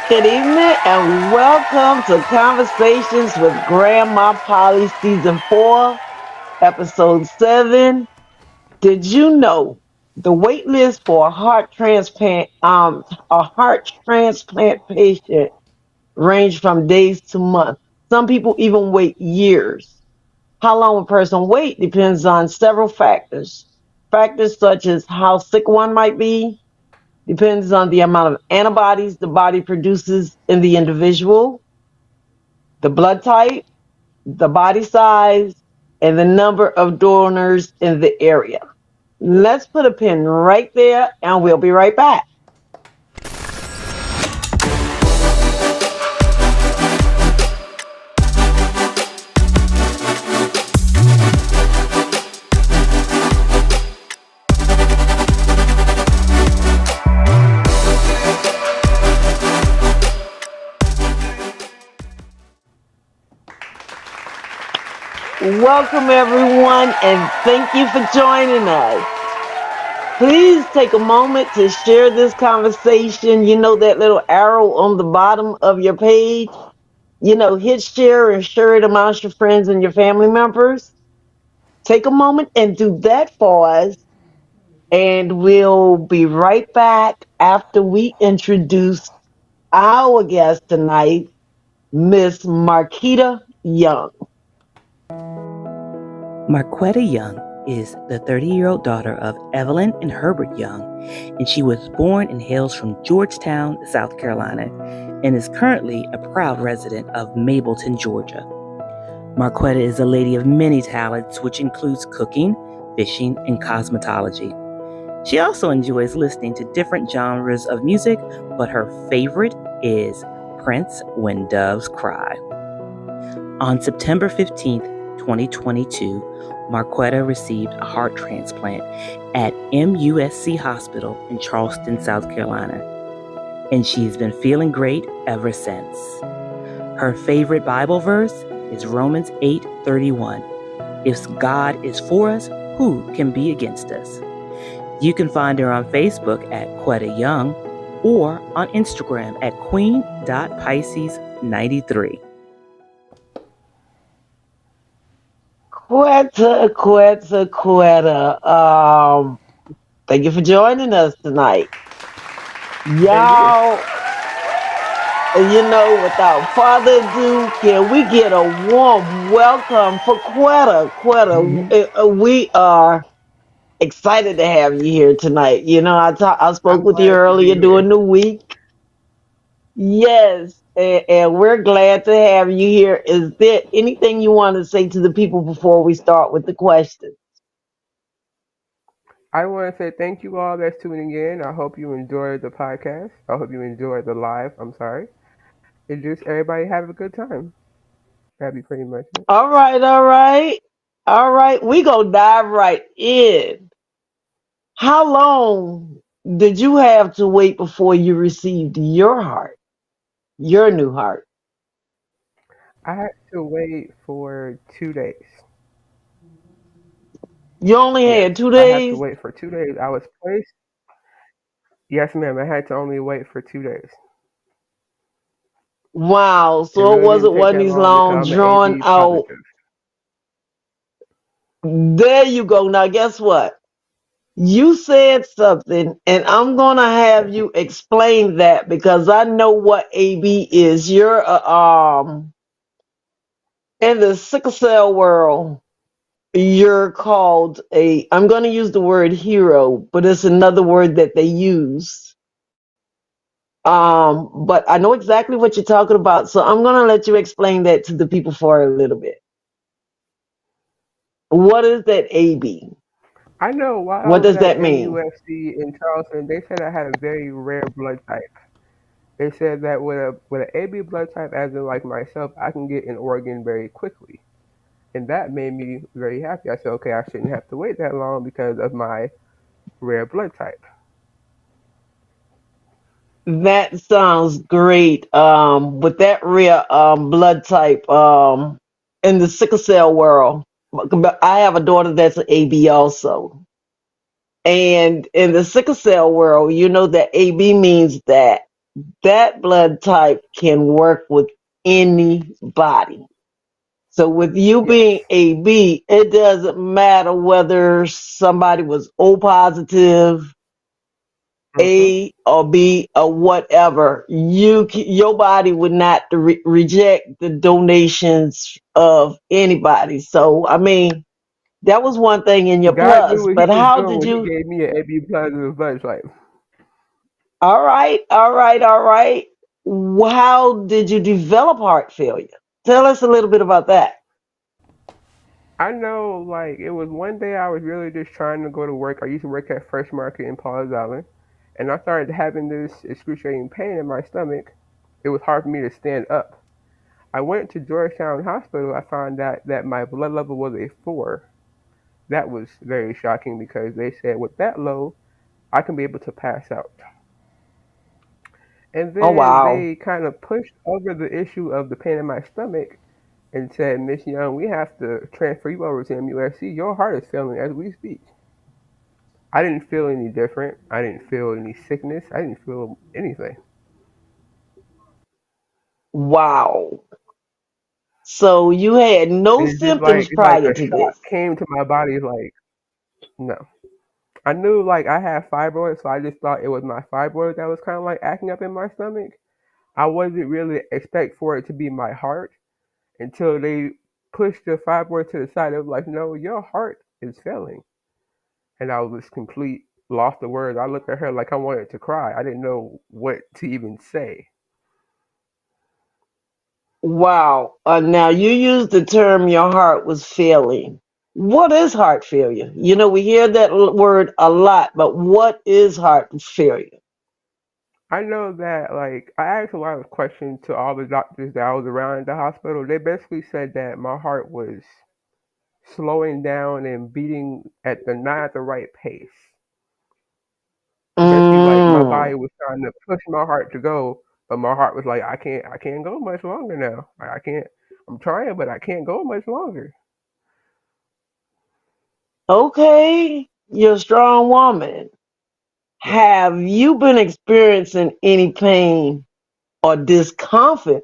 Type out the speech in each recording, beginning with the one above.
Good evening and welcome to Conversations with Grandma Polly Season 4, Episode 7. Did you know the wait list for a heart transplant patient range from days to months? Some people even wait years. How long a person wait depends on several factors. Factors such as how sick one might be, depends on the amount of antibodies the body produces in the individual, the blood type, the body size, and the number of donors in the area. Let's put a pin right there and we'll be right back. Welcome, everyone, and thank you for joining us. Please take a moment to share this conversation. You know that little arrow on the bottom of your page? Hit share and share it amongst your friends and your family members. Take a moment and do that for us, and we'll be right back after we introduce our guest tonight, Miss Marquetta Young. Marquetta Young is the 30-year-old daughter of Evelyn and Herbert Young, and she was born and hails from Georgetown, South Carolina, and is currently a proud resident of Mableton, Georgia. Marquetta is a lady of many talents, which includes cooking, fishing, and cosmetology. She also enjoys listening to different genres of music, but her favorite is Prince, When Doves Cry. On September 15th, 2022, Marquetta received a heart transplant at MUSC Hospital in Charleston, South Carolina, and she's been feeling great ever since. Her favorite Bible verse is Romans 8:31. If God is for us, who can be against us? You can find her on Facebook at Quetta Young or on Instagram at queen.pisces93. Quetta. Thank you for joining us tonight. Thank you. Y'all, without further ado, can we get a warm welcome for Quetta? We are excited to have you here tonight. I spoke I'm with you glad to be earlier here. during the week. Yes, and we're glad to have you here. Is there anything you want to say to the people before we start with the question? I want to say thank you all that's tuning in. I hope you enjoyed the podcast. I hope you enjoyed the live. I'm sorry. And just everybody have a good time. That'd be pretty much it. All right, all right, all right. We gonna dive right in. How long did you have to wait before you received your new heart? I had to wait for 2 days. You only Yes, had two I had to days. wait for 2 days. I was placed. Yes, ma'am. I had to only wait for 2 days. Wow. It So it really didn't wasn't take one of that these long because long, I'm an drawn AB out. positive. There you go. Now, guess what? You said something, and I'm gonna have Yes, you explain that because I know what AB is. You're in the sickle cell world. You're called I'm going to use the word hero, but it's another word that they use. But I know exactly what you're talking about, so I'm going to let you explain that to the people for a little bit. What is that AB? I know while I What was does at that mean? MUFC in Charleston, they said I had a very rare blood type. They said that with an AB blood type, as in like myself, I can get an organ very quickly, and that made me very happy. I said, okay, I shouldn't have to wait that long because of my rare blood type. That sounds great. With that rare blood type in the sickle cell world, but I have a daughter that's an AB also. And in the sickle cell world, you know that AB means that that blood type can work with anybody. So with you Yes. being AB, it doesn't matter whether somebody was O positive, Hmm. A or B or whatever. Your body would not reject the donations of anybody. So I mean, that was one thing in your God knew plus. what He But was how doing did when He you? gave me an AB positive blood type. All right, all right, all right. How did you develop heart failure? Tell us a little bit about that. I know, like, it was one day I was really just trying to go to work. I used to work at Fresh Market in Paul's Island, and I started having this excruciating pain in my stomach. It was hard for me to stand up. I went to Georgetown Hospital. I found out that my blood level was a 4. That was very shocking because they said with that low, I can be able to pass out. And Oh then wow. they kind of pushed over the issue of the pain in my stomach and said, Miss Young, we have to transfer you over to MUSC. Your heart is failing as we speak. I didn't feel any different. I didn't feel any sickness. I didn't feel anything. Wow. So you had no And symptoms it's like prior a to shock this. came to my body. It's like, no. I knew like I had fibroids, so I just thought it was my fibroids that was kind of like acting up in my stomach. I wasn't really expect for it to be my heart until they pushed the fibroid to the side. It was like, no, your heart is failing. And I was complete lost the words. I looked at her like I wanted to cry. I didn't know what to even say. Wow. Now you used the term your heart was failing. What is heart failure? You know, we hear that word a lot, but what is heart failure? I know that like I asked a lot of questions to all the doctors that I was around at the hospital. They basically said that my heart was slowing down and beating at the not at the right pace. Basically, like my body Mm, was trying to push my heart to go, but my heart was like, I can't go much longer now. Like, I can't. I'm trying, but I can't go much longer. okay. You're a strong woman. Yes. Have you been experiencing any pain or discomfort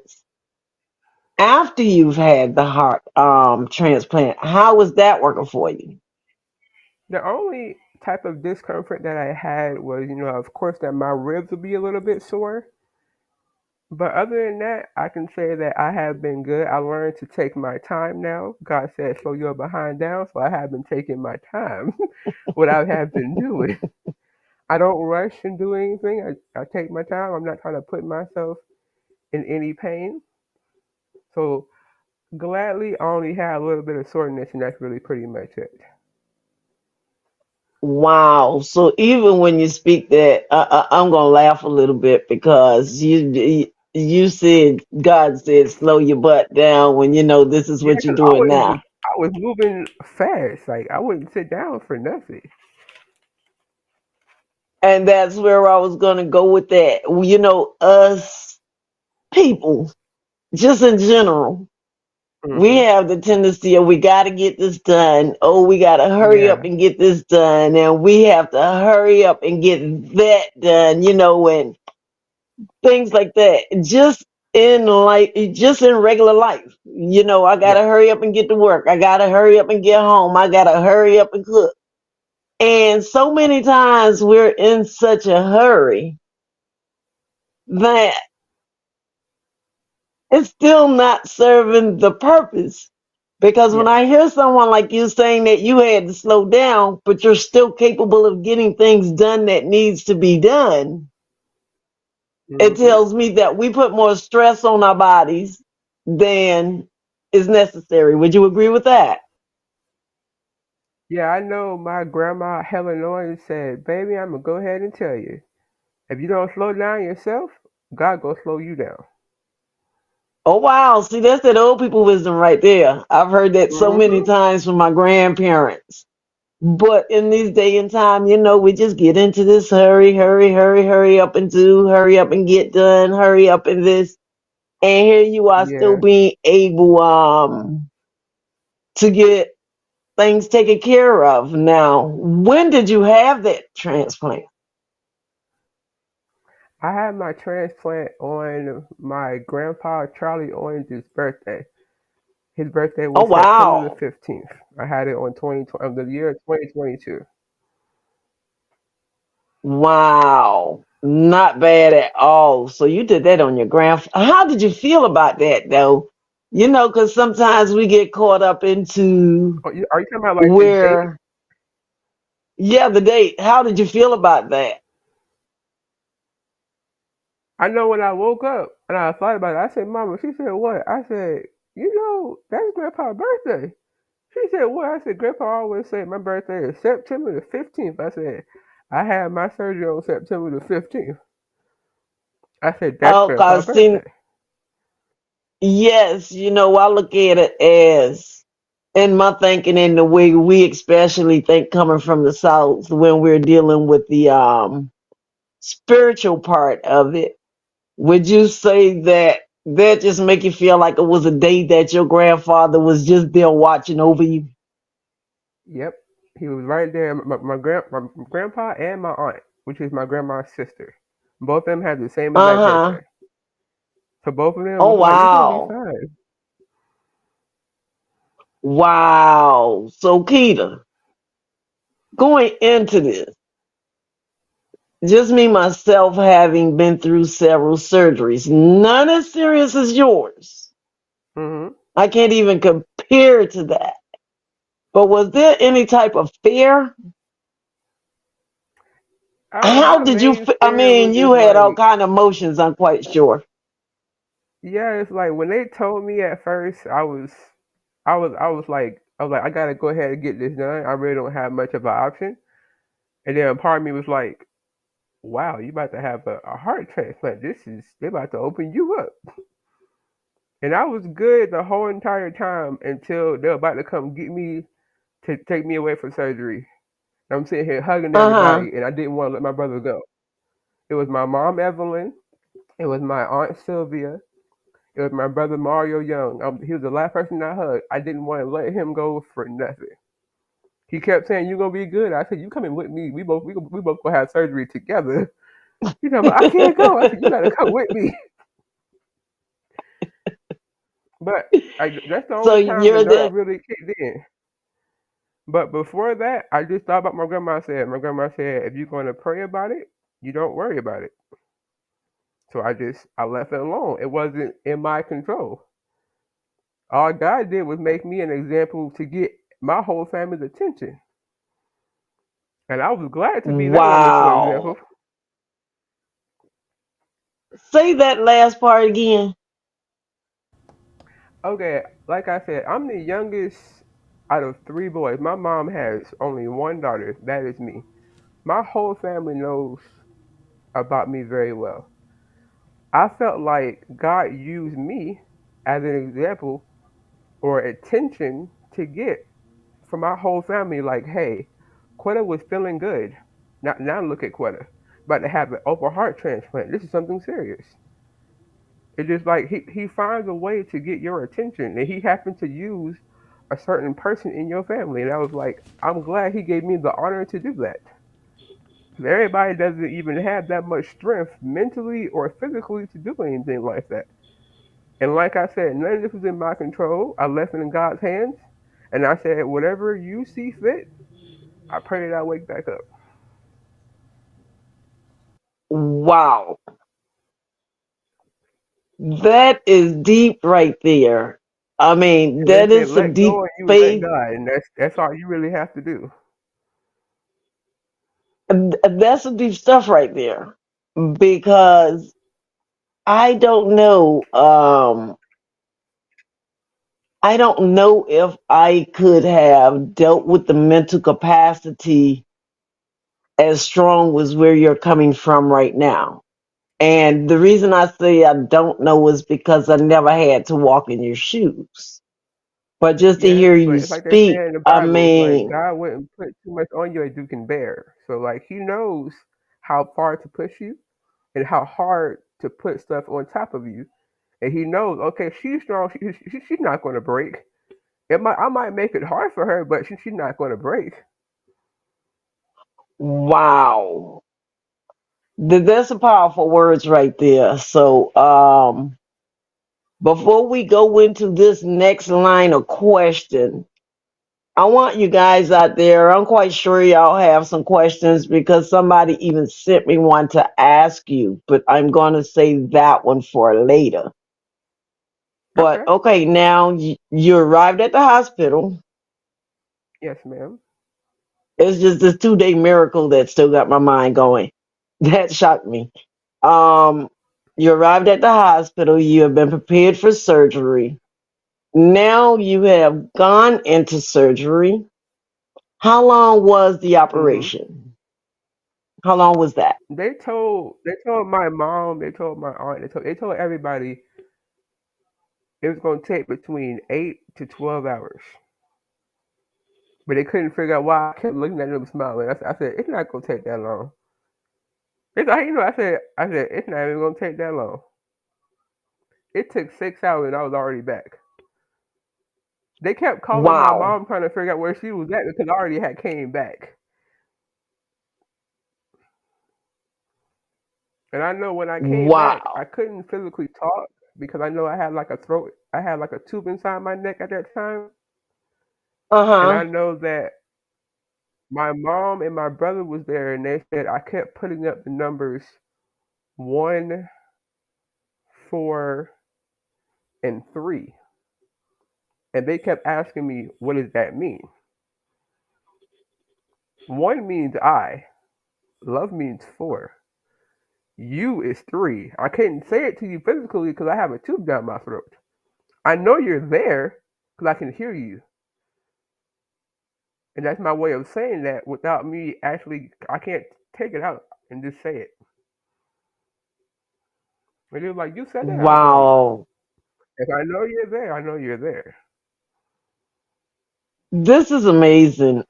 after you've had the heart transplant? How was that working for you? The only type of discomfort that I had was, of course, that my ribs would be a little bit sore. But other than that, I can say that I have been good. I learned to take my time now. God said, slow your behind down. So I have been taking my time, what I have been doing. I don't rush and do anything. I take my time. I'm not trying to put myself in any pain. So gladly, I only had a little bit of soreness, and that's really pretty much it. Wow. So even when you speak that, I'm gonna laugh a little bit because you said God said slow your butt down when you know this is Yeah, what you're because doing now, I was moving fast. Like I wouldn't sit down for nothing. and that's where I was gonna go with that. You know, us people, just in general, we Hmm. have the tendency of we got to get this done. Oh, we got to hurry up Yeah. and get this done, and we have to hurry up and get that done. You know, and things like that. Just in regular life. You know, I Yeah. gotta hurry up and get to work. I gotta hurry up and get home. I gotta hurry up and cook. And so many times we're in such a hurry that it's still not serving the purpose. Because when Yes. I hear someone like you saying that you had to slow down, but you're still capable of getting things done that needs to be done, it Hmm. tells me that we put more stress on our bodies than is necessary. Would you agree with that? Yeah, I know my grandma Helen Owen said, "Baby, I'm gonna go ahead and tell you, if you don't slow down yourself, God go slow you down." Oh wow, see that's that old people wisdom right there. I've heard that so many Hmm. times from my grandparents. But in this day and time, you know, we just get into this hurry, hurry, hurry, hurry up and do, hurry up and get done, hurry up and this. And here you are still Yeah. being able to get things taken care of. Now, when did you have that transplant? I had my transplant on my grandpa Charlie Orange's birthday. His birthday Oh was September the wow. 15th. I had it on 2020, of the year 2022. Wow. Not bad at all. So you did that on your grand. How did you feel about that though? You know, because sometimes we get caught up into Oh, are you talking about like the date? where, yeah, the date. How did you feel about that? I know when I woke up and I thought about it, I said, Mama, she said, what? I said, that's Grandpa's birthday. She said, what? I said, Grandpa always said my birthday is September the 15th. I said, I had my surgery on September the 15th. I said, that's Oh, Grandpa's cause see, birthday. yes, I look at it as in my thinking in the way we especially think coming from the South when we're dealing with the spiritual part of it. Would you say that that just make you feel like it was a day that your grandfather was just there watching over you? Yep. He was right there. My grandpa and my aunt, which is my grandma's sister. Both of them had the same exact Uh-huh. birthday. So both of them Oh was like, you're going to be wow. fine. Wow. So Keita, going into this, just me myself having been through several surgeries, none as serious as yours. Hmm. I can't even compare to that. But was there any type of fear? How My did you? main I fear was mean, you just had all like, kind of emotions. I'm quite sure. yeah, it's like when they told me at first, I was like, I gotta go ahead and get this done. I really don't have much of an option. And then a part of me was like, wow, you about to have a heart transplant. They're about to open you up. And I was good the whole entire time until they're about to come get me to take me away for surgery. And I'm sitting here hugging Uh huh. everybody, and I didn't want to let my brother go. It was my mom Evelyn. It was my aunt Sylvia. It was my brother Mario Young. He was the last person I hugged. I didn't want to let him go for nothing. He kept saying, "You gonna be good." I said, "You coming with me? We both gonna have surgery together." You know, but I can't go. I said, "You gotta come with me." But that's the So only time the you're nerve that. really kicked in. But before that, I just thought about my grandma said. My grandma said, if you're going to pray about it, you don't worry about it. So I left it alone. It wasn't in my control. All God did was make me an example to get my whole family's attention. And I was glad to be that wonderful example. Wow. Say that last part again. Okay, like I said, I'm the youngest out of three boys. My mom has only one daughter. That is me. My whole family knows about me very well. I felt like God used me as an example or attention to get for my whole family. Like, hey, Quetta was feeling good. Now look at Quetta, about to have an open heart transplant. This is something serious. It's just like he finds a way to get your attention, and he happened to use a certain person in your family, and I was like, I'm glad he gave me the honor to do that. 'Cause everybody doesn't even have that much strength mentally or physically to do anything like that. And like I said, none of this was in my control. I left it in God's hands. And I said, whatever you see fit, I pray that I wake back up. Wow. That is deep right there. I mean, And they that said, is some let go deep and you let faith. God. And that's all you really have to do. That's some deep stuff right there. Because I don't know. I don't know if I could have dealt with the mental capacity as strong as where you're coming from right now. And the reason I say I don't know is because I never had to walk in your shoes. But just to Yes, hear but you it's like they say speak, in the I Bible, like mean, God wouldn't put too much on you that you can bear. So like he knows how far to push you and how hard to put stuff on top of you. And he knows, okay, she's strong. She's not going to break. I might make it hard for her, but she's not going to break. wow. That's a powerful words right there. So, before we go into this next line of question, I want you guys out there, I'm quite sure y'all have some questions because somebody even sent me one to ask you, but I'm going to save that one for later. But Okay. okay, now you arrived at the hospital. Yes, ma'am. It's just this 2 day miracle that still got my mind going. That shocked me. Um, you arrived at the hospital. You have been prepared for surgery. Now you have gone into surgery. How long was the Mhm. operation? How long was that? They told my mom, they told my aunt, they told everybody it was gonna take between 8 to 12 hours. But they couldn't figure out why I kept looking at them smiling. I said it's not gonna take that long. It's like, I said it's not even gonna take that long. It took 6 hours and I was already back. They kept calling my Wow. mom trying to figure out where she was at because I already had came back. And I know when I came back, I Wow. couldn't physically talk because I know I had like a tube inside my neck at that time. And I Uh-huh. know that my mom and my brother was there and they said I kept putting up the numbers 1, 4, and 3. And they kept asking me, what does that mean? 1 means I, love means 4, you is 3. I couldn't say it to you physically because I have a tube down my throat. I know you're there because I can hear you. And that's my way of saying that without me actually, I can't take it out and just say it. And they were like, you said that? I was like, Wow. if I know you're there, I know you're there. This is amazing.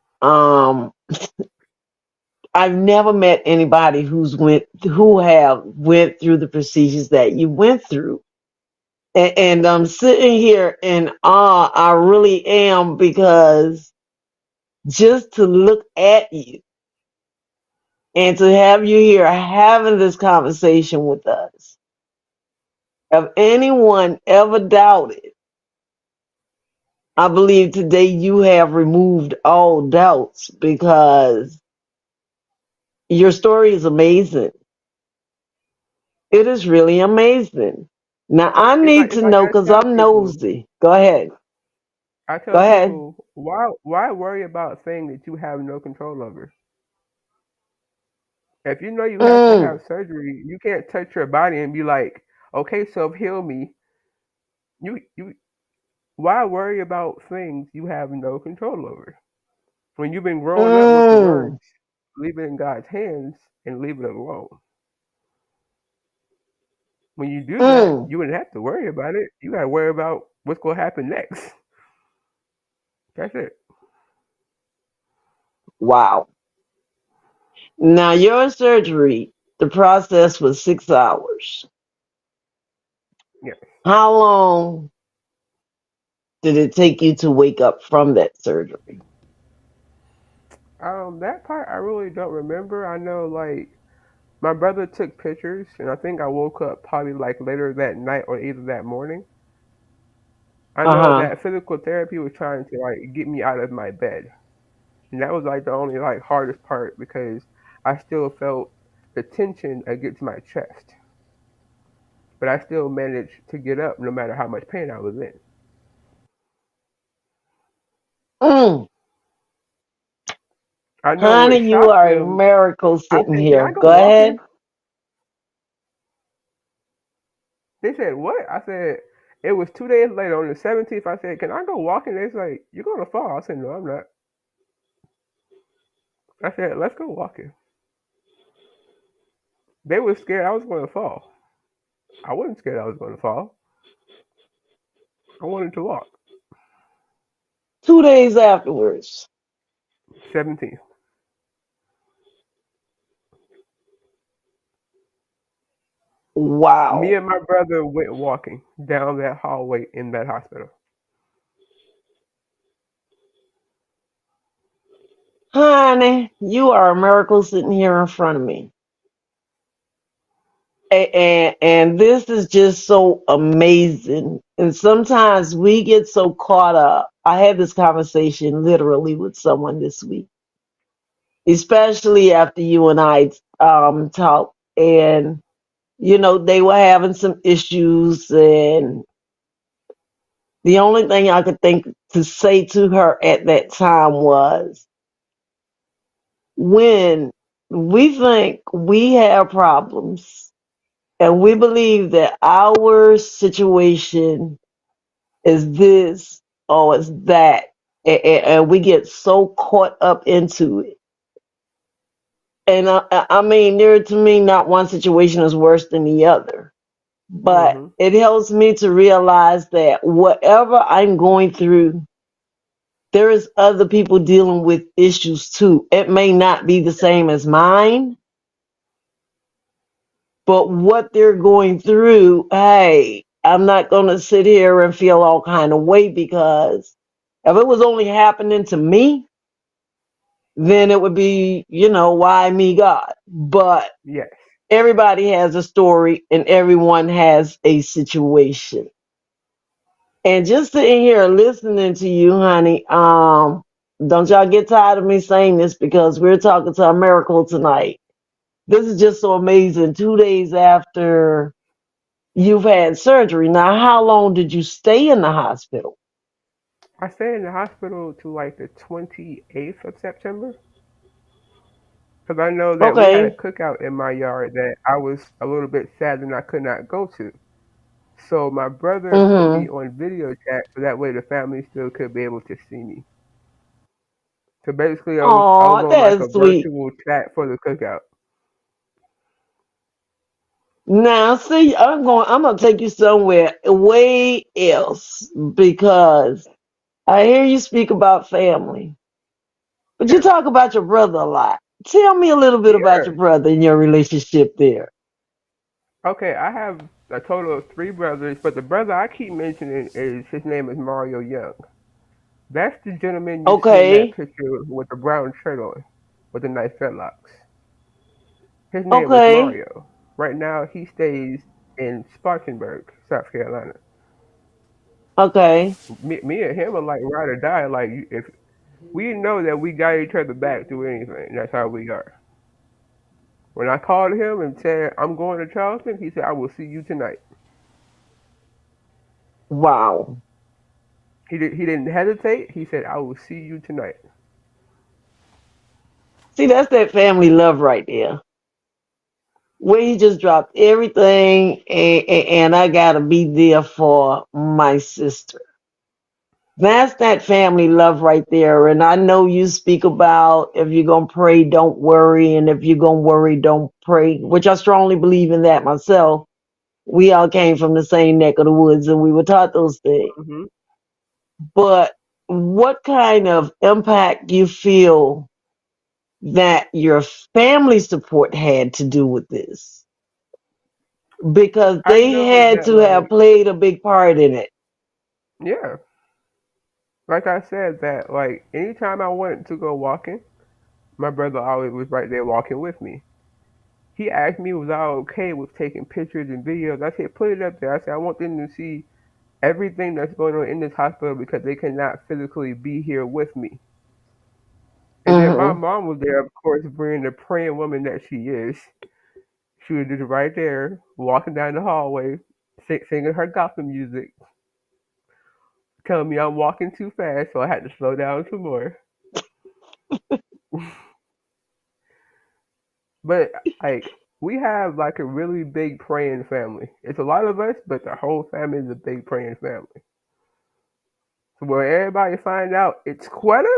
I've never met anybody who have went through the procedures that you went through. And I'm sitting here in awe. I really am because just to look at you and to have you here having this conversation with us. If anyone ever doubted, I believe today you have removed all doubts because your story is amazing. It is really amazing. Now I It's like need it's to like know because I'm nosy. Go ahead. I Go tell ahead. people, why worry about things that you have no control over? If you know you have to Mm, have surgery, you can't touch your body and be like, okay, self heal me. You why worry about things you have no control over? When you've been growing up with the words, mm, leave it in God's hands and leave it alone. When you do that, mm. you wouldn't have to worry about it. You gotta worry about what's gonna happen next. That's it. Wow. Now your surgery, the process was 6 hours. Yeah. How long did it take you to wake up from that surgery? That part I really don't remember. I know like my brother took pictures, and I think I woke up probably like later that night or either that morning. I Uh know huh. that physical therapy was trying to like get me out of my bed, and that was like the only like hardest part because I still felt the tension against my chest, but I still managed to get up no matter how much pain I was in. Mm. I know what Honey, you shocked are a them. miracle I sitting said, "Can I here. go Go walking?" ahead. They said, "What?" I said, "It was 2 days later on the 17th." I said, "Can I go walking?" They like, "You're gonna fall." I said, "No, I'm not." I said, "Let's go walking." They were scared I was going to fall. I wasn't scared I was going to fall. I wanted to walk. 2 days afterwards. 17th. Me Wow. and my brother went walking down that hallway in that hospital. Honey, you are a miracle sitting here in front of me. And this is just so amazing. And sometimes we get so caught up. I had this conversation literally with someone this week, especially after you and I talked. And they were having some issues, and the only thing I could think to say to her at that time was, when we think we have problems and we believe that our situation is this or is that, and we get so caught up into it. And I mean, there to me, not one situation is worse than the other, but Mhm. it helps me to realize that whatever I'm going through, there is other people dealing with issues too. It may not be the same as mine, but what they're going through, hey, I'm not going to sit here and feel all kind of way, because if it was only happening to me, then it would be, why me, God? But Yes. everybody has a story and everyone has a situation. And just sitting here listening to you, honey, don't y'all get tired of me saying this, because we're talking to a miracle tonight. This is just so amazing. 2 days after you've had surgery. Now, how long did you stay in the hospital? I stayed in the hospital to like the 28th of September because I know that we had a Okay. cookout in my yard that I was a little bit sad that I could not go to. So my brother put me Mm-hmm. on video chat so that way the family still could be able to see me. So basically, I was Oh, on like a that's sweet. virtual chat for the cookout. Now, see, I'm gonna take you somewhere way else, because I hear you speak about family, but you Yes. talk about your brother a lot. Tell me a little bit about Yeah. your brother and your relationship there. Okay, I have a total of three brothers, but the brother I keep mentioning is his name is Mario Young. That's the gentleman you see in that Okay. picture with the brown shirt on, with the nice dreadlocks. His name is Okay. Mario. Right now, he stays in Spartanburg, South Carolina. Okay. Me and him are like ride or die. Like if we know that we got each other back through anything, that's how we are. When I called him and said I'm going to Charleston, he said I will see you tonight. Wow. He didn't hesitate. He said I will see you tonight. See, that's that family love right there, where he just dropped everything, and I gotta be there for my sister. That's that family love right there. And I know you speak about, if you're gonna pray, don't worry, and if you're gonna worry, don't pray, which I strongly believe in that myself. We all came from the same neck of the woods and we were taught those things. Hmm. But what kind of impact do you feel that your family support had to do with this? Because I they know had that to have like played a big part in it. yeah, like I said that like anytime I wanted to go walking, my brother always was right there walking with me. He asked me was I okay with taking pictures and videos. I said put it up there. I said I want them to see everything that's going on in this hospital because they cannot physically be here with me. And then my Hmm. mom was there, of course, being the praying woman that she is. She was just right there, walking down the hallway, singing her gospel music, telling me I'm walking too fast, so I had to slow down some more. But like we have like a really big praying family. It's a lot of us, but the whole family is a big praying family. So when everybody find out it's Quetta,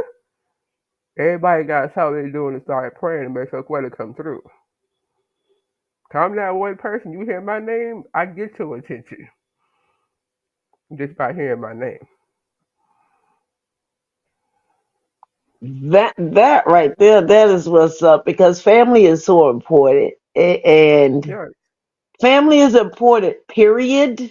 everybody got to stop what they're doing and start praying and make sure Quetta come through. 'Cause I'm that one person. You hear my name, I get your attention just by hearing my name. That right there, that is what's up, because family is so important. And Yeah. family is important, period.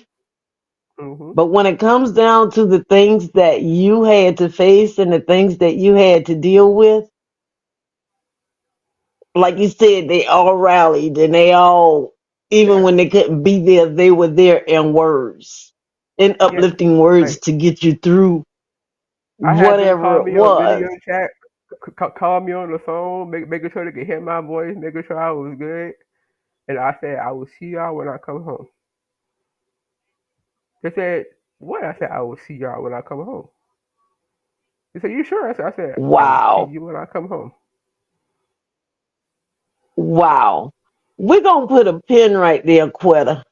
Mhm. But when it comes down to the things that you had to face and the things that you had to deal with, like you said, they all rallied and they all Even Yeah, when they couldn't be there, they were there in words, in yeah. uplifting words Like to get you through I had them whatever call it me on video was. chat, call me on the phone, making sure they could hear my voice, making sure I was good. And I said, I will see y'all when I come home. They said, what? I said, I will see y'all when I come home. They said, you sure? I said, I will see Wow. you when I come home. Wow. We're going to put a pin right there, Quetta.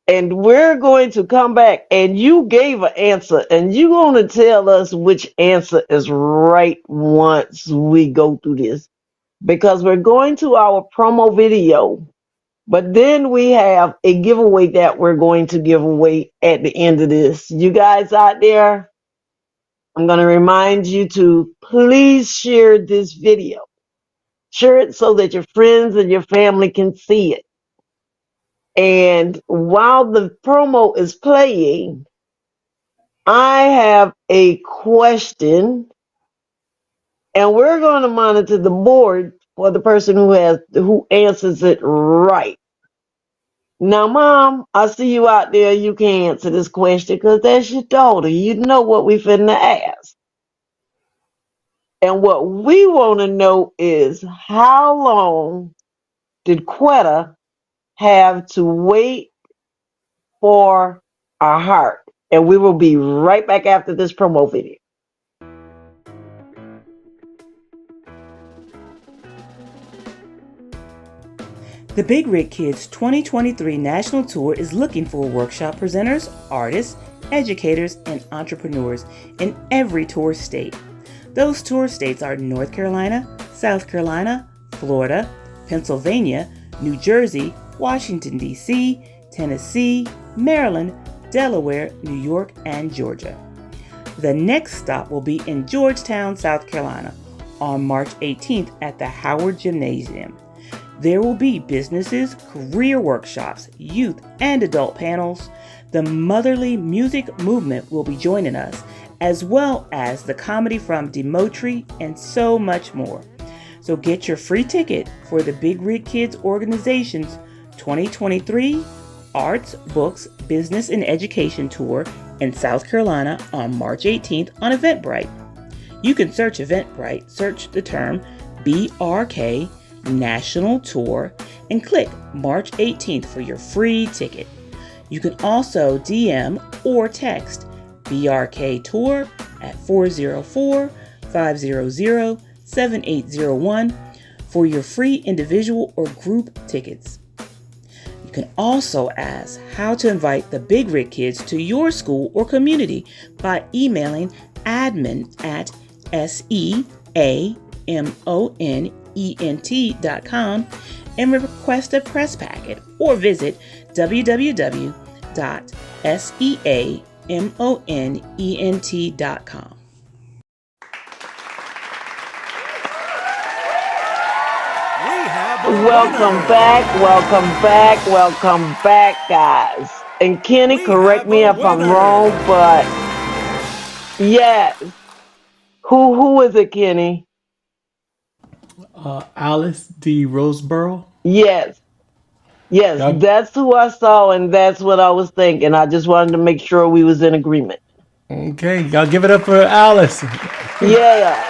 And we're going to come back, and you gave an answer, and you're going to tell us which answer is right once we go through this. Because we're going to our promo video, but then we have a giveaway that we're going to give away at the end of this. You guys out there, I'm going to remind you to please share this video. Share it so that your friends and your family can see it. And while the promo is playing, I have a question, and we're going to monitor the board for the person who answers it right. Now, Mom, I see you out there. You can answer this question because that's your daughter. You know what we finna ask. And what we want to know is how long did Quetta have to wait for a heart? And we will be right back after this promo video. The Big Rig Kids 2023 National Tour is looking for workshop presenters, artists, educators, and entrepreneurs in every tour state. Those tour states are North Carolina, South Carolina, Florida, Pennsylvania, New Jersey, Washington, D.C., Tennessee, Maryland, Delaware, New York, and Georgia. The next stop will be in Georgetown, South Carolina on March 18th at the Howard Gymnasium. There will be businesses, career workshops, youth and adult panels. The motherly music movement will be joining us, as well as the comedy from Demotri and so much more. So get your free ticket for the Big Rig Kids Organization's 2023 Arts, Books, Business, and Education Tour in South Carolina on March 18th on Eventbrite. You can search Eventbrite, search the term BRK National Tour, and click March 18th for your free ticket. You can also DM or text BRK Tour at 404-500-7801 for your free individual or group tickets. You can also ask how to invite the Big Rig Kids to your school or community by emailing admin@seamonent.com and request a press packet, or visit www.seamonent.com. Welcome back, welcome back, guys. And Kenny, correct me if I'm wrong, but yes. Who is it, Kenny? Alice D. Roseborough. Yes. Yes, Y'all, that's who I saw, and that's what I was thinking. I just wanted to make sure we was in agreement. okay, y'all give it up for Alice. Yeah.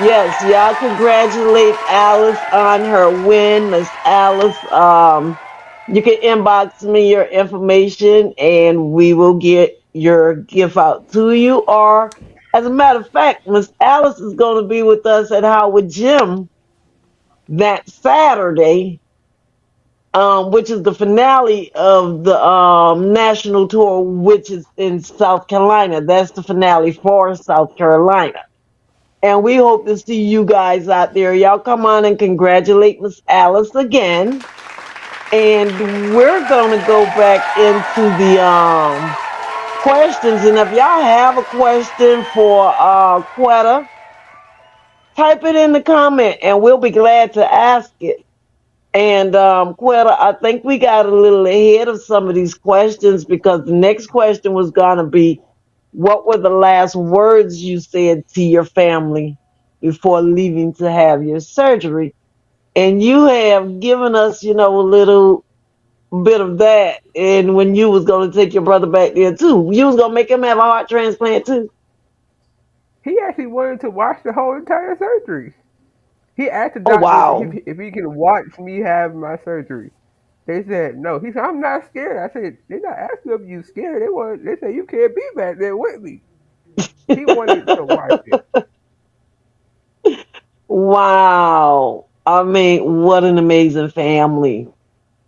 Yes, y'all congratulate Alice on her win. Miss Alice, you can inbox me your information and we will get your gift out to you. Or, as a matter of fact, Miss Alice is going to be with us at Howard Gym that Saturday, which is the finale of the national tour, which is in South Carolina. That's the finale for South Carolina. And we hope to see you guys out there. Y'all come on and congratulate Miss Alice again. And we're going to go back into the questions. And if y'all have a question for Quetta, type it in the comment and we'll be glad to ask it. And Quetta, I think we got a little ahead of some of these questions because the next question was going to be, what were the last words you said to your family before leaving to have your surgery? And you have given us, a little bit of that. And when you was going to take your brother back there too, you was going to make him have a heart transplant too. He actually wanted to watch the whole entire surgery. He asked the Oh, doctors wow. if he can watch me have my surgery. They said no. He said I'm not scared. I said they're not asking if you scared. They said you can't be back there with me. He wanted to watch it. Wow. I mean, what an amazing family.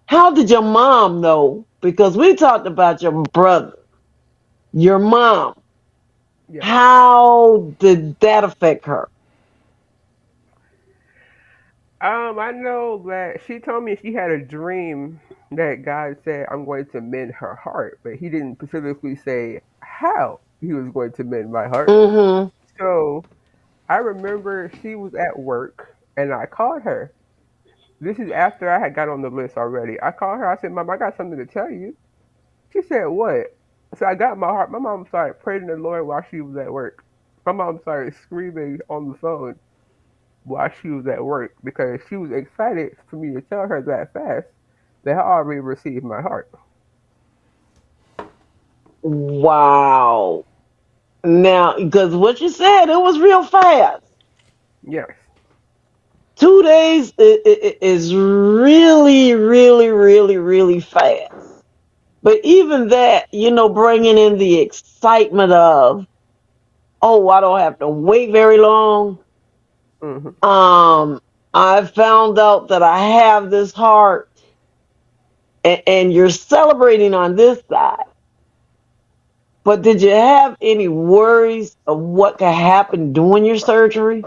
How did your mom know? Because we talked about your brother, your mom. Yes. How did that affect her? I know that she told me she had a dream that God said I'm going to mend her heart, but He didn't specifically say how He was going to mend my heart. Mm-hmm. So I remember she was at work and I called her. This is after I had got on the list already. I called her. I said, "Mom, I got something to tell you." She said, "What?" So I got my heart. My mom started praying to the Lord while she was at work. My mom started screaming on the phone while she was at work because she was excited for me to tell her that fast that I already received my heart. Wow. Now, because what you said, it was real fast. Yes. 2 days is really, really, really, really fast. But even that, bringing in the excitement of, oh, I don't have to wait very long. Hmm. Um, I found out that I have this heart, and you're celebrating on this side. But did you have any worries of what could happen during your surgery?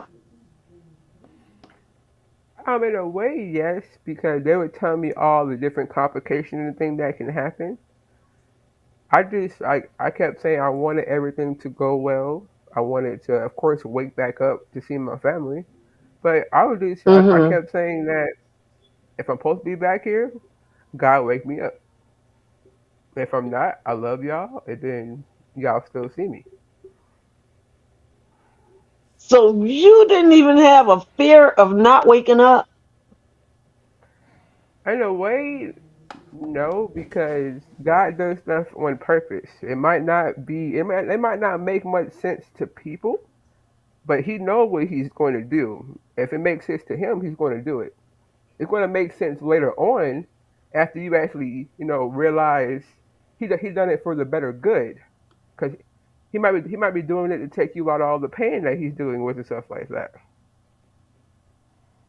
In a way, yes, because they would tell me all the different complications and things that can happen. I kept saying I wanted everything to go well. I wanted to, of course, wake back up to see my family. But I Mm-hmm. kept saying that if I'm supposed to be back here, God wake me up. If I'm not, I love y'all, and then y'all still see me. So you didn't even have a fear of not waking up? In a way, no, because God does stuff on purpose. It might not make much sense to people, but He knows what He's going to do. If it makes sense to Him, He's going to do it. It's going to make sense later on, after you actually, realize He done it for the better good, because he might be doing it to take you out of all the pain that He's doing with and stuff like that.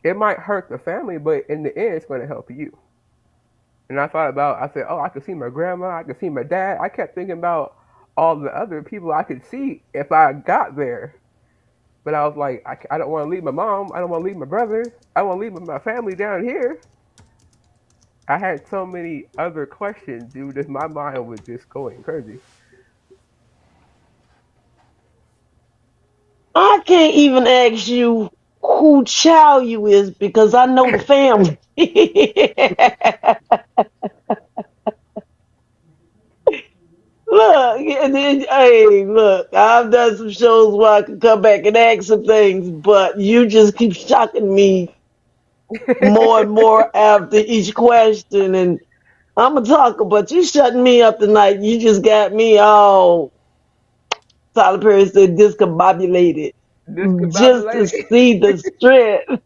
It might hurt the family, but in the end, it's going to help you. And I said, oh, I could see my grandma, I could see my dad. I kept thinking about all the other people I could see if I got there. But I was like, I don't want to leave my mom. I don't want to leave my brother. I want to leave my family down here. I had so many other questions, dude. Just my mind was just going crazy. I can't even ask you who child you is because I know the family. Look, hey, look, I've done some shows where I can come back and ask some things, but you just keep shocking me more and more after each question. And I'm a talker, but you shutting me up tonight. You just got me all, Tyler Perry said, discombobulated. Just to Discombobulated. see the strength,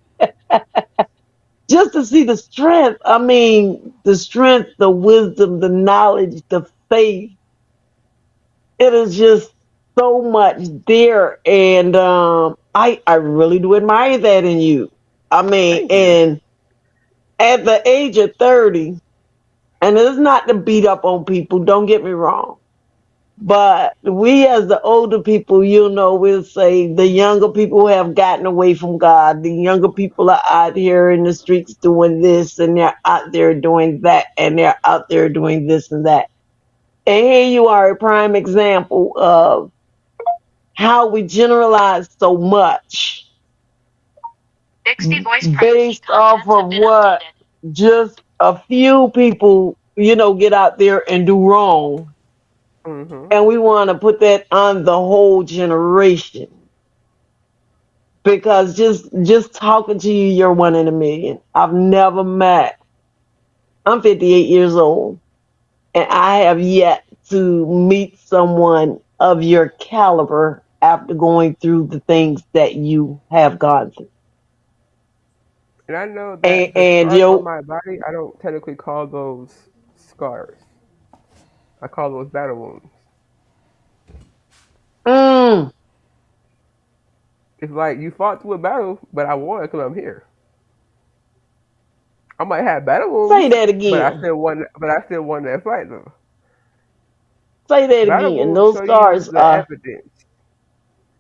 just to see the strength. I mean, the strength, the wisdom, the knowledge, the faith. It is just so much there, and I really do admire that in you. I mean, Thank you. and at the age of 30, and it's not to beat up on people. Don't get me wrong. But we, as the older people, will say the younger people have gotten away from God. The younger people are out here in the streets doing this, and they're out there doing that, and they're out there doing this and that. And here you are, a prime example of how we generalize so much based off of what just a few people, get out there and do wrong. Hmm. And we want to put that on the whole generation. because just talking to you, you're one in a million. I've never met. I'm 58 years old, and I have yet to meet someone of your caliber after going through the things that you have gone through. And I know that the And scars on you, my body, I don't technically call those scars. I call those battle wounds. mm, It's like you fought through a battle, but I won because I'm here. I might have battle say wounds, that but I again. still won. But I still won that fight though. Say that Battle again. wounds Those show you scars the are evidence.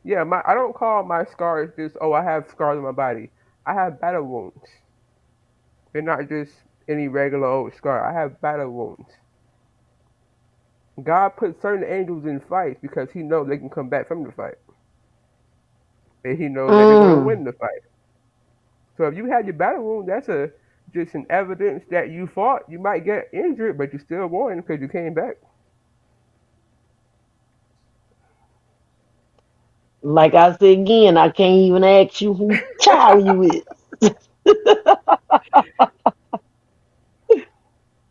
Yeah, I don't call my scars just I have scars on my body. I have battle wounds. They're not just any regular old scar. I have battle wounds. God put certain angels in fights because He knows they can come back from the fight, and He knows that they're going to mm, win the fight. So if you had your battle wound, that's a just an evidence that you fought. You might get injured, but you still won because you came back. like I said again. I can't even ask you who child you is.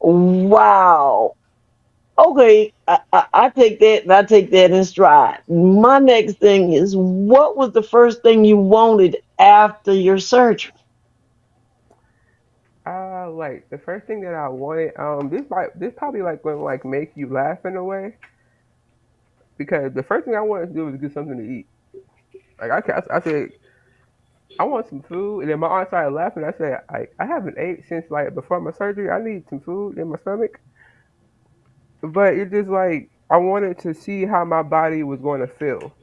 Wow. Okay, I take that and I take that in stride. My next thing is, what was the first thing you wanted after your surgery? Like the first thing that I wanted, this probably like going to like make you laugh in a way because the first thing I wanted to do was get something to eat. Like I said, I want some food, and then my aunt started laughing. I said, I haven't ate since like before my surgery. I need some food in my stomach, but it's just like I wanted to see how my body was going to feel.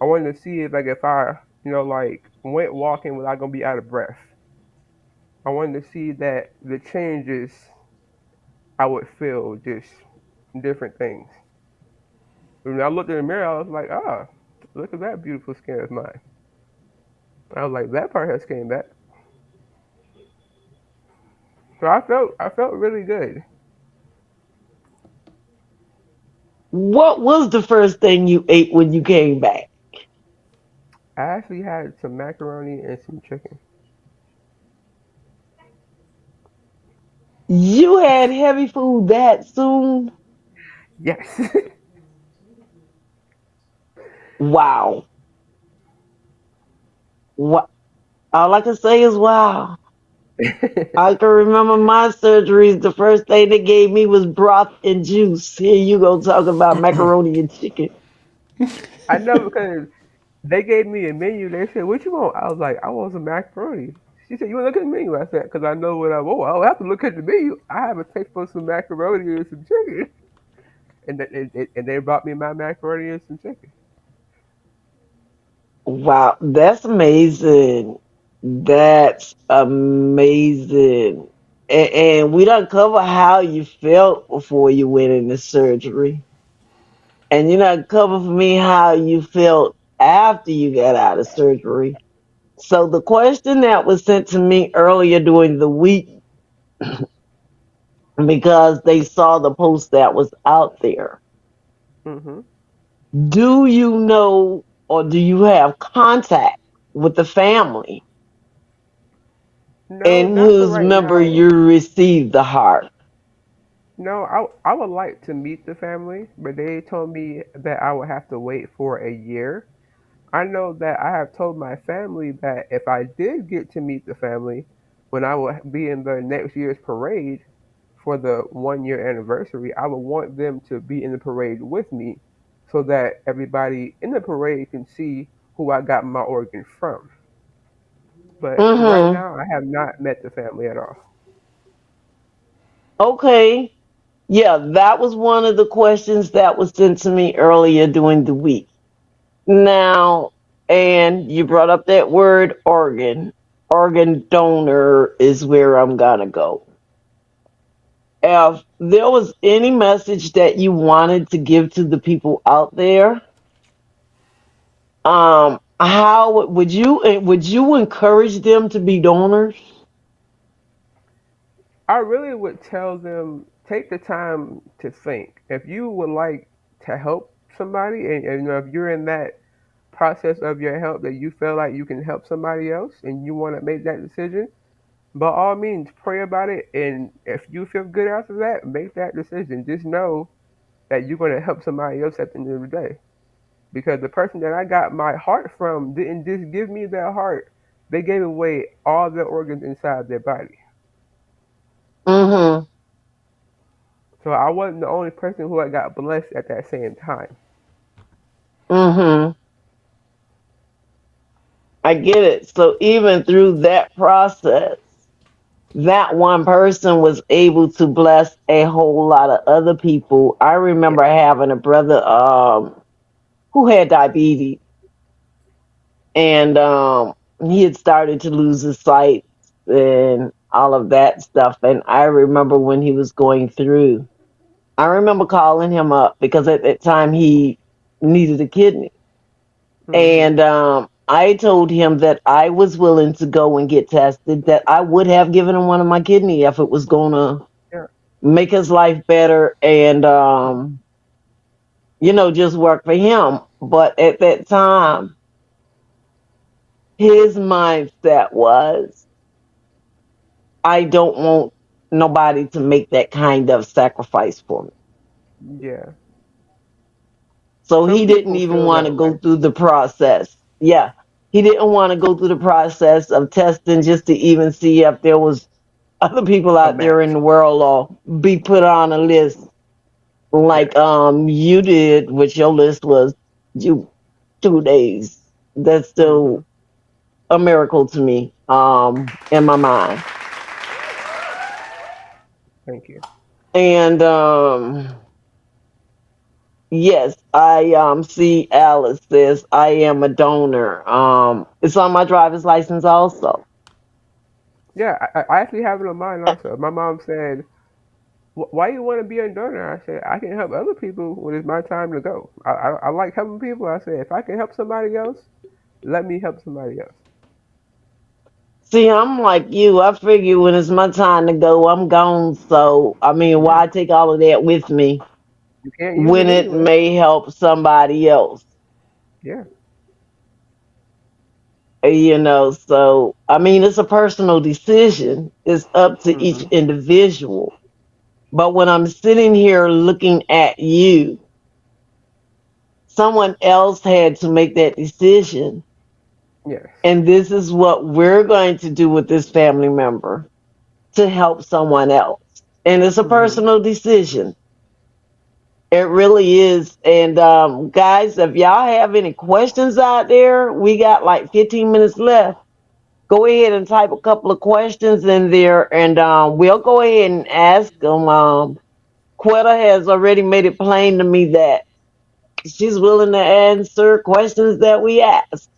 I wanted to see if like if I like went walking was I gonna be out of breath. I wanted to see that the changes I would feel just different things. When I looked in the mirror, I was like, look at that beautiful skin of mine. I was like, that part has came back. So I felt really good. What was the first thing you ate when you came back? I actually had some macaroni and some chicken. You had heavy food that soon? Yes. Wow. What all I can say is wow. I can remember my surgeries. The first thing they gave me was broth and juice. Here you go talking about macaroni and chicken. I know because they gave me a menu. They said, "What you want?" I was like, "I want some macaroni." She said, "You want to look at the menu?" I said, "Because I know what I want. I don't have to look at the menu. I have a taste for some macaroni and some chicken." And they brought me my macaroni and some chicken. Wow, that's amazing. That's amazing. And we don't cover how you felt before you went into surgery. And you don't cover for me how you felt after you got out of surgery. So the question that was sent to me earlier during the week, because they saw the post that was out there, Hmm. do you know or do you have contact with the family No, in not for whose right member now. you received the heart? No, I would like to meet the family, but they told me that I would have to wait for a year. I know that I have told my family that if I did get to meet the family, when I will be in the next year's parade for the 1 year anniversary, I would want them to be in the parade with me so that everybody in the parade can see who I got my organ from. But for right Mm-hmm. now, I have not met the family at all. Okay. Yeah, that was one of the questions that was sent to me earlier during the week. Now, and you brought up that word organ. Organ donor is where I'm gonna go. If there was any message that you wanted to give to the people out there, how would you encourage them to be donors? I really would tell them take the time to think. If you would like to help somebody, and if you're in that process of your help that you feel like you can help somebody else and you want to make that decision, by all means, pray about it. And if you feel good after that, make that decision. Just know that you're going to help somebody else at the end of the day. Because the person that I got my heart from didn't just give me their heart, they gave away all their organs inside their body. Mm-hmm. So I wasn't the only person who had got blessed at that same time. Mm-hmm. I get it. So even through that process, that one person was able to bless a whole lot of other people. I remember Yeah. having a brother who had diabetes, and he had started to lose his sight and all of that stuff. And I remember when he was going through, I remember calling him up because at that time he needed a kidney. Mhm. And I told him that I was willing to go and get tested, that I would have given him one of my kidney if it was going to Yeah. make his life better and, just work for him. But at that time, his mindset was, I don't want nobody to make that kind of sacrifice for me. Yeah. So Some he didn't people even feel want to that go way. through the process. Yeah. He didn't want to go through the process of testing just to even see if there was other people A out there in match. the world or be put on a list like Yes. you did, which your list was you 2 days. That's Mhm. still a miracle to me, in my mind. Thank you. And yes, I see Alice says I am a donor. It's on my driver's license also. Yeah, I actually have it on mine also. My mom said, "Why you want to be a donor?" I said, "I can help other people when it's my time to go. I like helping people." I said, "If I can help somebody else, let me help somebody else." See, I'm like you. I figure when it's my time to go, I'm gone. So, I mean, Yeah, why take all of that with me you can't use it when it anyway. may help somebody else? Yeah. So, I mean, it's a personal decision. It's up to each Mhm. individual. But when I'm sitting here looking at you, someone else had to make that decision. Yes. And this is what we're going to do with this family member to help someone else. And it's a Mhm. personal decision. It really is. And guys, if y'all have any questions out there, we got like 15 minutes left. Go ahead and type a couple of questions in there, and we'll go ahead and ask them. Quetta has already made it plain to me that she's willing to answer questions that we ask.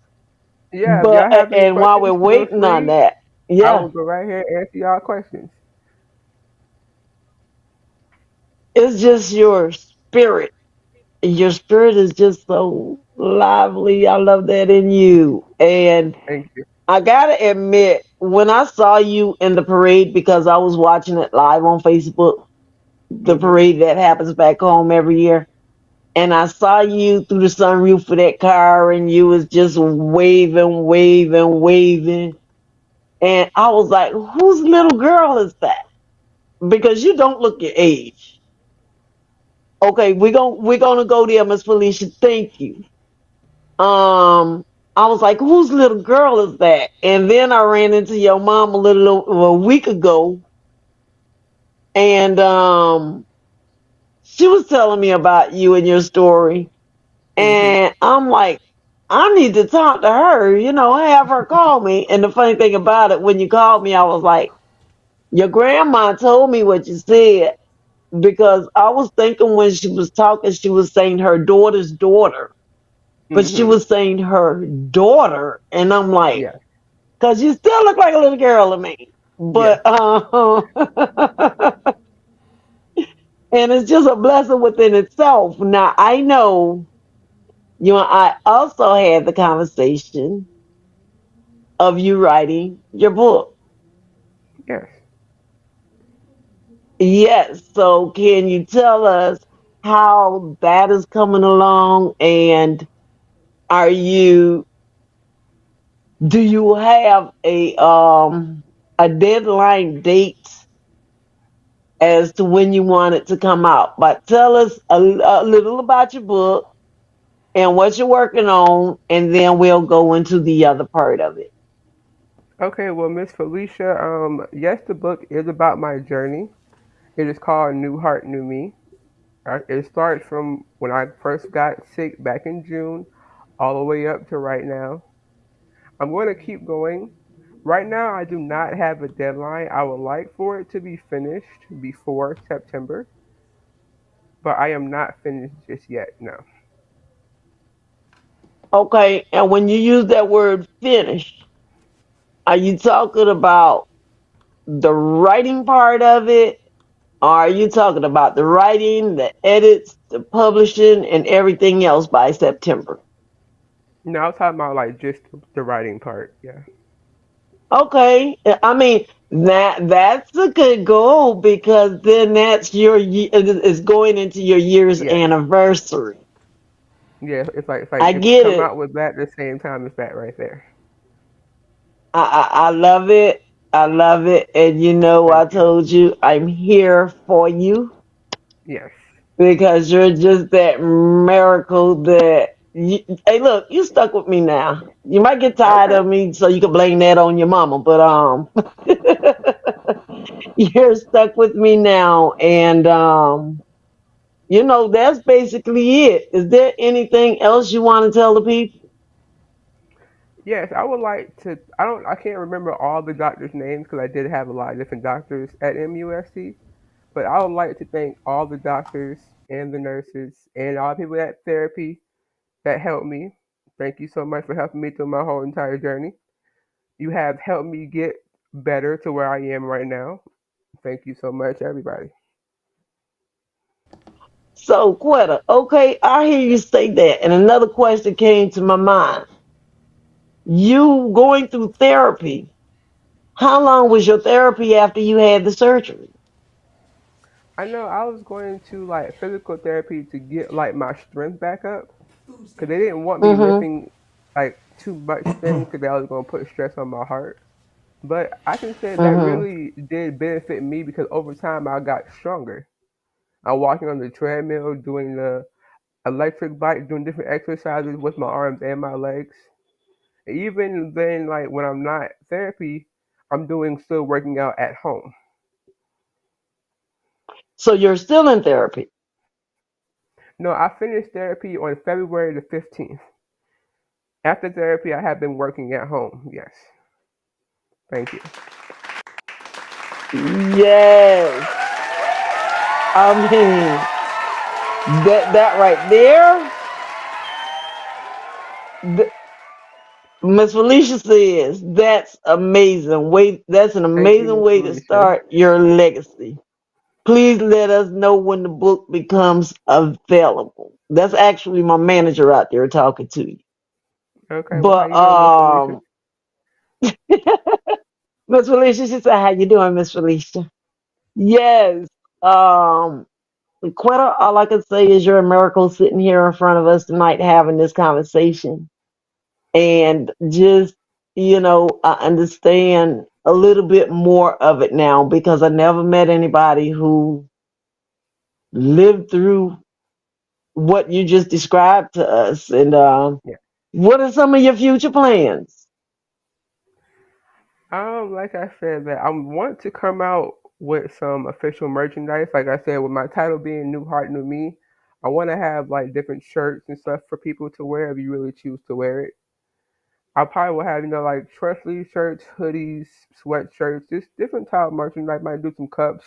Yeah, if y'all But have any and while we're questions, feel waiting on free. that, I yeah, will go right here and answer y'all questions. it's just your spirit. Your spirit is just so lively. I love that in you. And Thank you. I gotta admit, when I saw you in the parade, because I was watching it live on Facebook, the Mhm. parade that happens back home every year, and I saw you through the sunroof of that car, and you was just waving, waving, waving, and I was like, "Whose little girl is that?" Because you don't look your age. Okay, we're gonna go there, Miss Felicia. Thank you. I was like, "Whose little girl is that?" And then I ran into your mom a little over a week ago, and she was telling me about you and your story, Mhm. and I'm like, I need to talk to her, have her call me. And the funny thing about it, when you called me, I was like, your grandma told me what you said, because I was thinking when she was talking, she was saying her daughter's daughter, but she Mhm. was saying her daughter, and I'm like, Yeah. because you still look like a little girl to me. Yeah. But and it's just a blessing within itself. Now I know you and I also had the conversation of you writing your book. Yes. Yes. So can you tell us how that is coming along, and Are you do you have a deadline date as to when you want it to come out? But tell us a little about your book and what you're working on, and then we'll go into the other part of it. Okay, well, Miss Felicia, yes, the book is about my journey. It is called New Heart, New Me. It starts from when I first got sick back in June, all the way up to right now. I'm going to keep going. Right now, I do not have a deadline. I would like for it to be finished before September, but I am not finished just yet. No. Okay, and when you use that word finish, are you talking about the writing part of it? Or are you talking about the writing, the edits, the publishing, and everything else by September? No, I was talking about like just the writing part. Yeah. Okay, I mean that's a good goal because then that's it's going into your year's Yes. anniversary. Yeah. It's like I if you get come it. out with that at the same time as that right there. I love it. I love it. And I Thank you. told you I'm here for you Yes. because you're just that miracle that hey, look, you stuck with me now. You might get tired Okay. of me, so you can blame that on your mama, but you're stuck with me now, and that's basically it. Is there anything else you want to tell the people? Yes, I would like to. I can't remember all the doctors' names because I did have a lot of different doctors at MUSC. But I would like to thank all the doctors and the nurses and all the people at therapy that helped me. Thank you so much for helping me through my whole entire journey. You have helped me get better to where I am right now. Thank you so much, everybody. So, Quetta, okay, I hear you say that. And another question came to my mind. You going through therapy. How long was your therapy after you had the surgery? I know I was going to like physical therapy to get like my strength back up because they didn't want me Mm-hmm. lifting like too much things because that was going to put stress on my heart. But I can say that Mm-hmm. really did benefit me because over time I got stronger. I'm walking on the treadmill, doing the electric bike, doing different exercises with my arms and my legs. Even then, like when I'm not therapy, I'm doing still working out at home. So you're still in therapy. No, I finished therapy on February the 15th. After therapy, I have been working at home. Yes, thank you. Yes. I mean that right there. th- Miss Felicia says that's amazing. Wait, that's an Thank you, amazing Miss way to Felicia. start your legacy. Please let us know when the book becomes available. That's actually my manager out there talking to you. Okay, well, how But you doing, Miss Felicia? Miss Felicia, she said, "How you doing, Miss Felicia?" Yes. Um, Quetta, all I can say is you're a miracle sitting here in front of us tonight having this conversation. And just, I understand a little bit more of it now because I never met anybody who lived through what you just described to us. And Yeah. what are some of your future plans? Like I said, that I want to come out with some official merchandise. Like I said, with my title being New Heart, New Me, I want to have like different shirts and stuff for people to wear if you really choose to wear it. I probably will have, like short sleeve shirts, hoodies, sweatshirts, just different type of merchandise. I might do some cups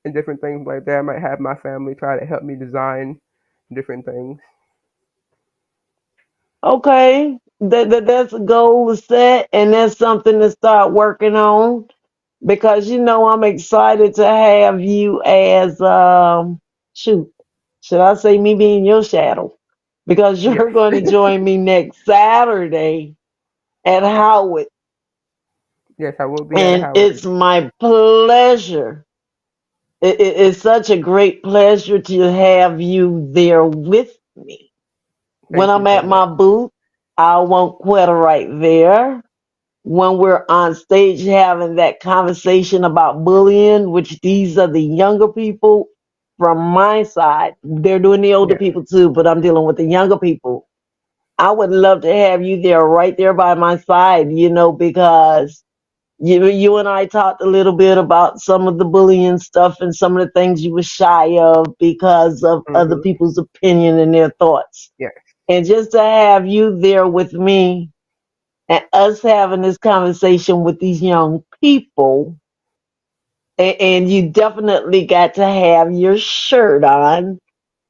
and different things like that. I might have my family try to help me design different things. Okay, that's a goal set, and that's something to start working on because I'm excited to have you as shoot, should I say me being your shadow? Because Yes. you're going to join me next Saturday at Howard, Yes, I will be at and Howard. it's my pleasure. It's such a great pleasure to have you there with me when Thank you I'm so at my much. booth. I want Quetta right there. When we're on stage having that conversation about bullying, which these are the younger people from my side. They're doing the older Yeah. people too, but I'm dealing with the younger people. I would love to have you there right there by my side, because you and I talked a little bit about some of the bullying stuff and some of the things you were shy of because of other Mhm. people's opinion and their thoughts. Yeah. And just to have you there with me and us having this conversation with these young people, and you definitely got to have your shirt on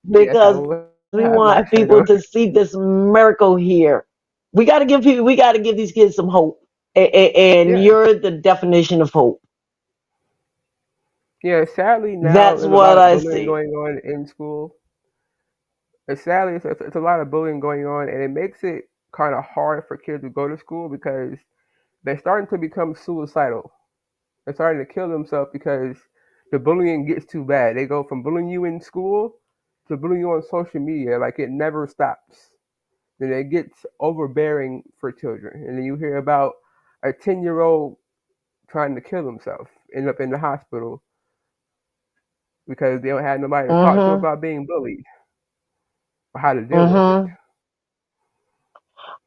Yes, I because will we have my want shirt on. people to see this miracle here. We got to give these kids some hope. And Yeah. you're the definition of hope. Yeah. Sadly, now That's there's a lot what of I bullying see. going on in school. And sadly, it's a lot of bullying going on, and it makes it kind of hard for kids to go to school because they're starting to become suicidal. They're starting to kill themselves because the bullying gets too bad. They go from bullying you in school to bullying you on social media. Like it never stops. Then it gets overbearing for children. And then you hear about a 10-year-old trying to kill himself, end up in the hospital because they don't have nobody to talk to Mm-hmm. about being bullied or how to deal with it.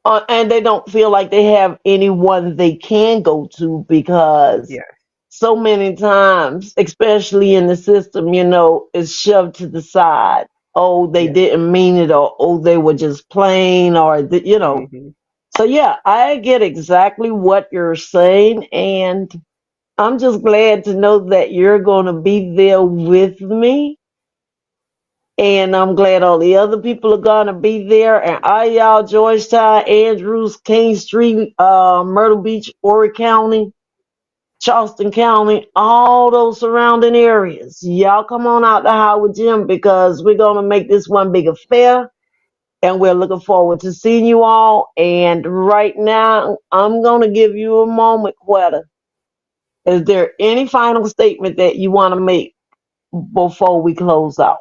Mm-hmm. And they don't feel like they have anyone they can go to because Yeah. so many times, especially in the system, it's shoved to the side. Oh, they Yes. didn't mean it, or oh, they were just playing, or. Hmm. So yeah, I get exactly what you're saying, and I'm just glad to know that you're going to be there with me. And I'm glad all the other people are going to be there. And all y'all, Georgetown, Andrews, King Street, Myrtle Beach, Horry County, Charleston County, all those surrounding areas. Y'all come on out to Howard Gym because we're going to make this one big affair. And we're looking forward to seeing you all. And right now, I'm going to give you a moment, Quetta. Is there any final statement that you want to make before we close out?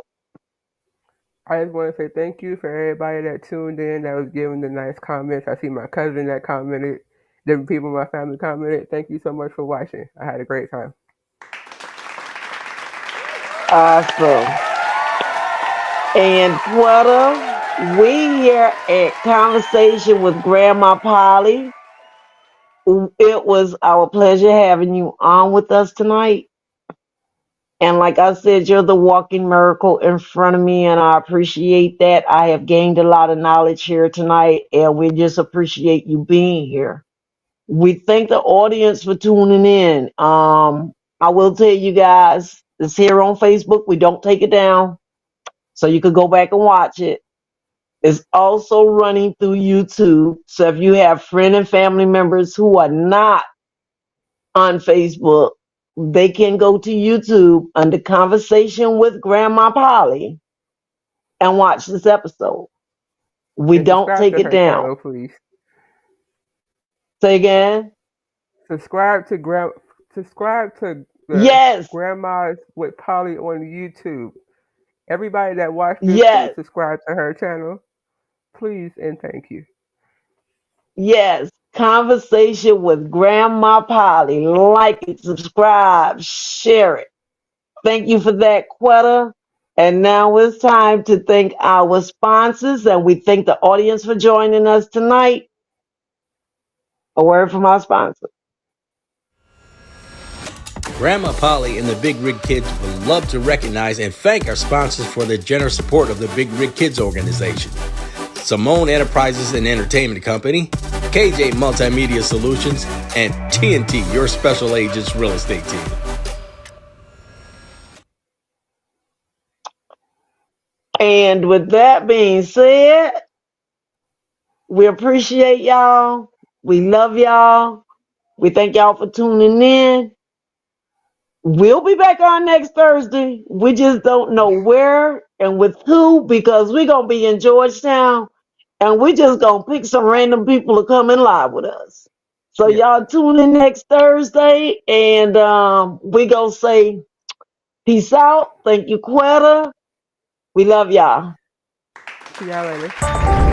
I just want to say thank you for everybody that tuned in, that was giving the nice comments. I see my cousin that commented, different people in my family commented. Thank you so much for watching. I had a great time. Awesome. And Quetta, we here at Conversation with Grandma Polly. It was our pleasure having you on with us tonight. And like I said, you're the walking miracle in front of me, and I appreciate that. I have gained a lot of knowledge here tonight, and we just appreciate you being here. We thank the audience for tuning in. I will tell you guys, it's here on Facebook. We don't take it down, so you could go back and watch it. It's also running through YouTube. So if you have friend and family members who are not on Facebook, they can go to YouTube under Conversation with Grandma Polly and watch this episode. We And don't subscribe take to it her down. channel, please. Say again? Subscribe to subscribe to the Yes, Grandmas with Polly on YouTube. Everybody that watched this, please yes, subscribe to her channel. Please and thank you. yes. Conversation with Grandma Polly. Like it, subscribe, share it. Thank you for that, Quetta. And now it's time to thank our sponsors, and we thank the audience for joining us tonight. A word from our sponsor. Grandma Polly and the Big Rig Kids would love to recognize and thank our sponsors for their generous support of the Big Rig Kids organization. Simone Enterprises and Entertainment Company, KJ Multimedia Solutions, and TNT, your special agents real estate team. And with that being said, we appreciate y'all. We love y'all. We thank y'all for tuning in. We'll be back on next Thursday. We just don't know where and with who because we're going to be in Georgetown and we just going to pick some random people to come in live with us. So Yes. y'all tune in next Thursday and we going to say peace out. Thank you, Quetta. We love y'all. See y'all later.